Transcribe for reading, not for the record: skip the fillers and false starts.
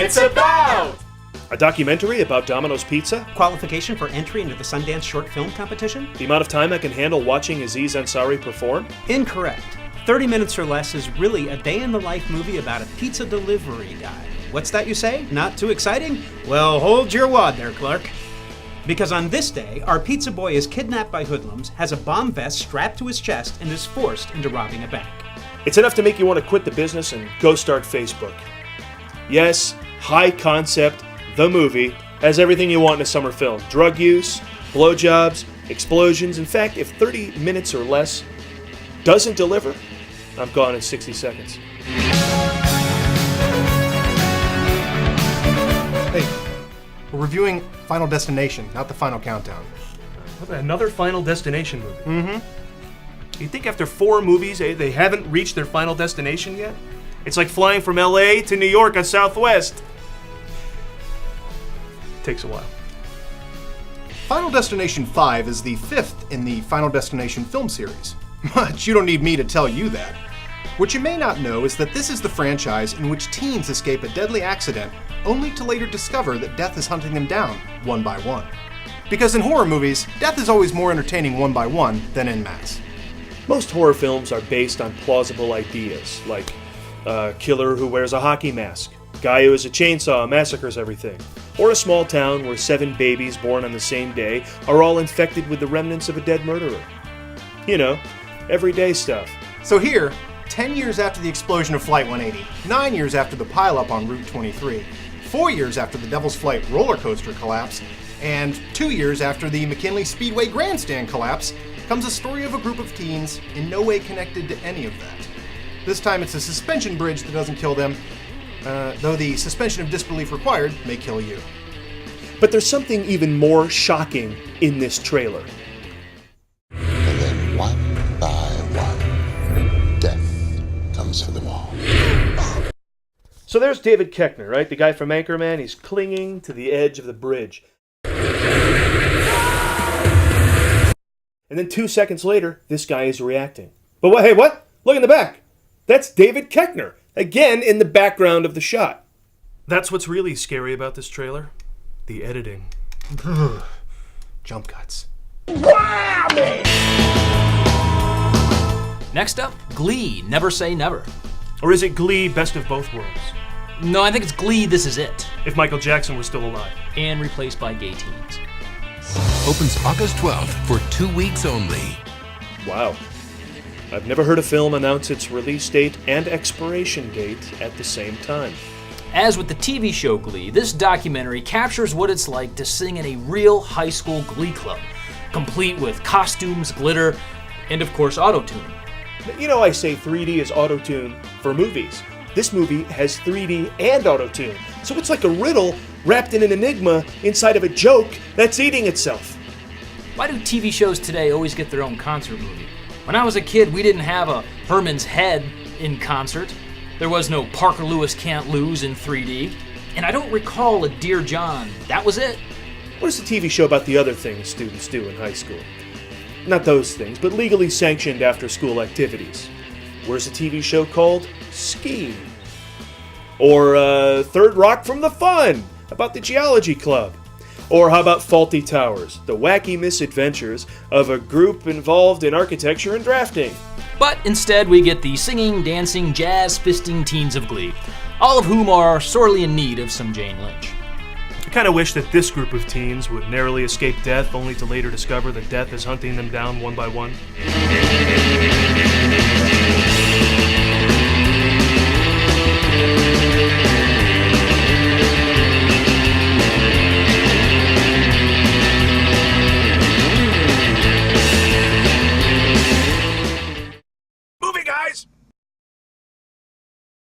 it's about? A documentary about Domino's Pizza? Qualification for entry into the Sundance Short Film Competition? The amount of time I can handle watching Aziz Ansari perform? Incorrect. 30 minutes or less is really a day-in-the-life movie about a pizza delivery guy. What's that you say? Not too exciting? Well, hold your wad there, Clark. Because on this day, our pizza boy is kidnapped by hoodlums, has a bomb vest strapped to his chest, and is forced into robbing a bank. It's enough to make you want to quit the business and go start Facebook. Yes, high concept, the movie, has everything you want in a summer film. Drug use, blowjobs, explosions. In fact, if 30 minutes or less doesn't deliver, I'm gone in 60 seconds. Hey, we're reviewing Final Destination, not The Final Countdown. Another Final Destination movie? Mm-hmm. You think after 4 movies they haven't reached their final destination yet? It's like flying from LA to New York on Southwest. Takes a while. Final Destination 5 is the 5th in the Final Destination film series. But you don't need me to tell you that. What you may not know is that this is the franchise in which teens escape a deadly accident only to later discover that death is hunting them down one by one. Because in horror movies, death is always more entertaining one by one than en masse. Most horror films are based on plausible ideas, like a killer who wears a hockey mask, guy who has a chainsaw massacres everything, or a small town where 7 babies born on the same day are all infected with the remnants of a dead murderer. You know, everyday stuff. So here, 10 years after the explosion of Flight 180, 9 years after the pileup on Route 23, 4 years after the Devil's Flight roller coaster collapse, and 2 years after the McKinley Speedway grandstand collapse, comes a story of a group of teens in no way connected to any of that. This time it's a suspension bridge that doesn't kill them, though the suspension of disbelief required may kill you. But there's something even more shocking in this trailer. And then one by one, death comes for them all. So there's David Koechner, right? The guy from Anchorman. He's clinging to the edge of the bridge. And then 2 seconds later, this guy is reacting. But hey, what? Look in the back. That's David Koechner, again in the background of the shot. That's what's really scary about this trailer. The editing. Jump cuts. Next up, Glee, Never Say Never. Or is it Glee, Best of Both Worlds? No, I think it's Glee, This Is It. If Michael Jackson was still alive. And replaced by gay teens. Opens August 12th for 2 weeks only. Wow. I've never heard a film announce its release date and expiration date at the same time. As with the TV show Glee, this documentary captures what it's like to sing in a real high school glee club, complete with costumes, glitter, and of course auto-tune. You know, I say 3D is auto-tune for movies. This movie has 3D and auto-tune, so it's like a riddle wrapped in an enigma inside of a joke that's eating itself. Why do TV shows today always get their own concert movie? When I was a kid, we didn't have a Herman's Head in concert. There was no Parker Lewis Can't Lose in 3D. And I don't recall a Dear John. That was it. What is the TV show about the other things students do in high school? Not those things, but legally sanctioned after-school activities. Where's a TV show called Ski? Or Third Rock from the Fun, about the geology club. Or how about Faulty Towers, the wacky misadventures of a group involved in architecture and drafting. But instead we get the singing, dancing, jazz-fisting teens of Glee, all of whom are sorely in need of some Jane Lynch. I kind of wish that this group of teens would narrowly escape death only to later discover that death is hunting them down one by one.